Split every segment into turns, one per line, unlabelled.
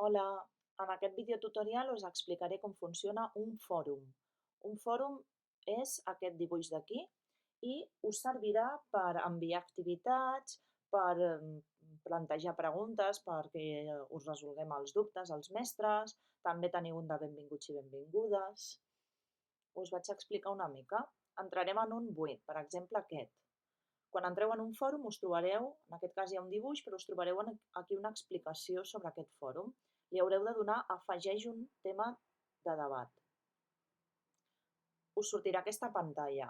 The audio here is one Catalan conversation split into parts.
Hola, en aquest videotutorial us explicaré com funciona un fòrum. Un fòrum és aquest dibuix d'aquí i us servirà per enviar activitats, per plantejar preguntes perquè us resolguem els dubtes als mestres, també teniu un de benvinguts i benvingudes. Us vaig explicar una mica. Entrarem en un buit, per exemple aquest. Quan entreu en un fòrum us trobareu, en aquest cas hi ha un dibuix, però us trobareu aquí una explicació sobre aquest fòrum. Li haureu de donar afegeix un tema de debat. Us sortirà aquesta pantalla.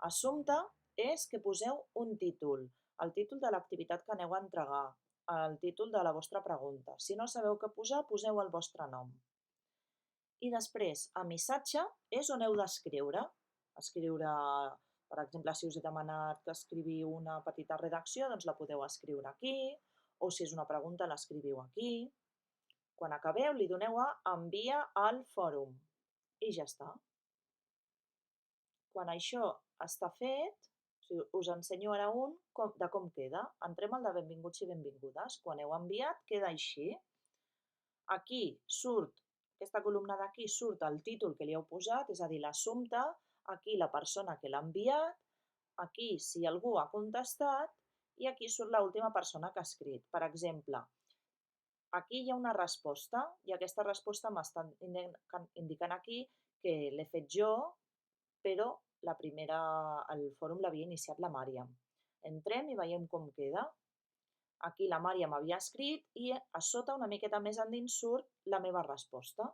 Assumpte és que poseu un títol, el títol de l'activitat que aneu a entregar, el títol de la vostra pregunta. Si no sabeu què posar, poseu el vostre nom. I després, a missatge és on heu d'escriure. Escriure, per exemple, si us he demanat que escriviu una petita redacció, doncs la podeu escriure aquí, o si és una pregunta l'escriviu aquí. Quan acabeu li doneu a envia al fòrum i ja està. Quan això està fet, us ensenyo ara un de com queda. Entrem al de benvinguts i benvingudes. Quan heu enviat queda així. Aquí surt, aquesta columna d'aquí surt el títol que li heu posat, és a dir, l'assumpte, aquí la persona que l'ha enviat, aquí si algú ha contestat i aquí surt l'última persona que ha escrit. Per exemple, aquí hi ha una resposta i aquesta resposta m'està indicant aquí que l'he fet jo, però el fòrum l'havia iniciat la Màriam. Entrem i veiem com queda. Aquí la Màriam havia escrit i a sota, una miqueta més endins, surt la meva resposta.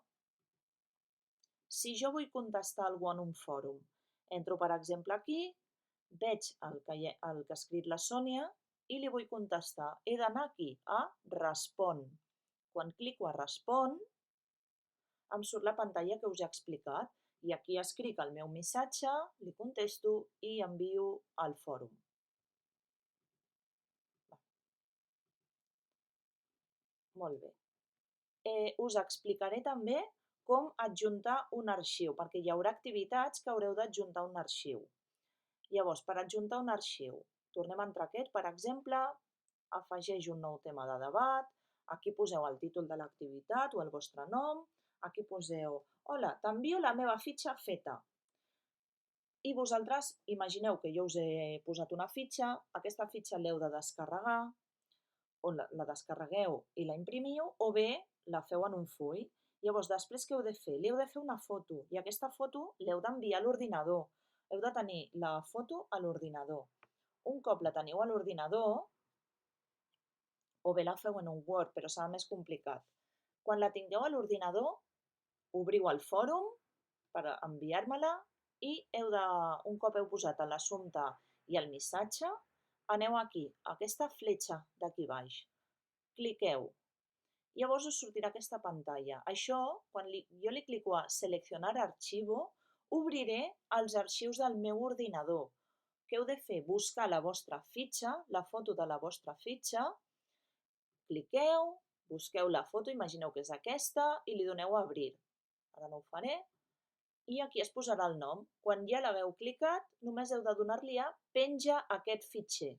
Si jo vull contestar a algú en un fòrum, entro, per exemple, aquí, veig el que ha escrit la Sònia i li vull contestar. He d'anar aquí a Respon. Quan clico a Respon, em surt la pantalla que us he explicat i aquí escric el meu missatge, li contesto i envio al fòrum. Molt bé. Us explicaré també com adjuntar un arxiu, perquè hi haurà activitats que haureu d'adjuntar un arxiu. Llavors, per adjuntar un arxiu, tornem a entrar aquest, per exemple, afegeix un nou tema de debat, aquí poseu el títol de l'activitat o el vostre nom, aquí poseu, hola, t'envio la meva fitxa feta. I vosaltres imagineu que jo us he posat una fitxa, aquesta fitxa l'heu de descarregar, o la descarregueu i la imprimiu, o bé la feu en un full. Llavors, després què heu de fer? Li heu de fer una foto i aquesta foto l'heu d'enviar a l'ordinador. Heu de tenir la foto a l'ordinador. Un cop la teniu a l'ordinador, o bé la feu en un Word, però serà més complicat. Quan la tingueu a l'ordinador, obriu el fòrum per enviar-me-la i un cop heu posat l'assumpte i el missatge, aneu aquí, a aquesta fletxa d'aquí baix. Cliqueu. Llavors us sortirà aquesta pantalla. Això, quan jo li clico a seleccionar arxivo, obriré els arxius del meu ordinador. Què heu de fer? Buscar la vostra fitxa, la foto de la vostra fitxa, cliqueu, busqueu la foto, imagineu que és aquesta, i li doneu a obrir. Ara no ho faré. I aquí es posarà el nom. Quan ja l'hagueu clicat, només heu de donar-li a penja aquest fitxer.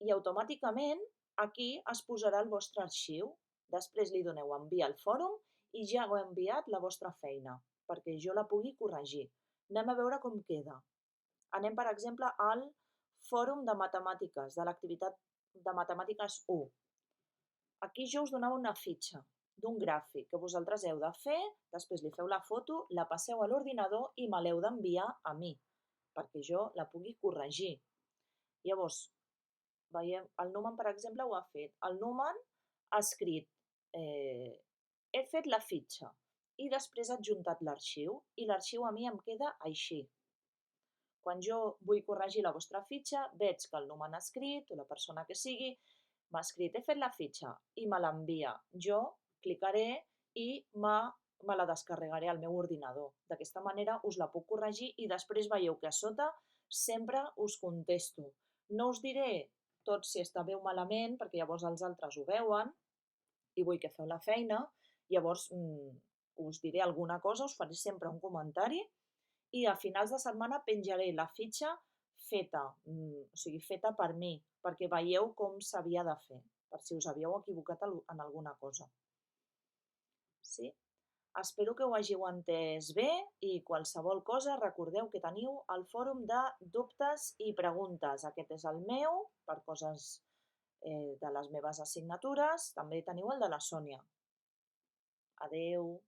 I automàticament aquí es posarà el vostre arxiu. Després li doneu a enviar al fòrum i ja heu enviat la vostra feina, perquè jo la pugui corregir. Anem a veure com queda. Anem, per exemple, al fòrum de matemàtiques, de l'activitat de matemàtiques 1. Aquí jo us donava una fitxa d'un gràfic que vosaltres heu de fer, després li feu la foto, la passeu a l'ordinador i me l'heu d'enviar a mi, perquè jo la pugui corregir. Llavors, veiem, el Numan, per exemple, ho ha fet. El Numan ha escrit he fet la fitxa i després ha adjuntat l'arxiu i l'arxiu a mi em queda així. Quan jo vull corregir la vostra fitxa, veig que el Numan ha escrit, o la persona que sigui, m'ha escrit he fet la fitxa i me l'envia. Jo clicaré i me la descarregaré al meu ordinador. D'aquesta manera us la puc corregir i després veieu que a sota sempre us contesto. No us diré tot si està bé o malament, perquè llavors els altres ho veuen i vull que feu la feina, llavors us diré alguna cosa, us faré sempre un comentari i a finals de setmana penjaré la fitxa feta, o sigui, feta per mi, perquè veieu com s'havia de fer, per si us havíeu equivocat en alguna cosa. Sí? Espero que ho hàgiu entès bé i qualsevol cosa recordeu que teniu el fòrum de dubtes i preguntes. Aquest és el meu, per coses de les meves assignatures. També teniu el de la Sònia. Adeu.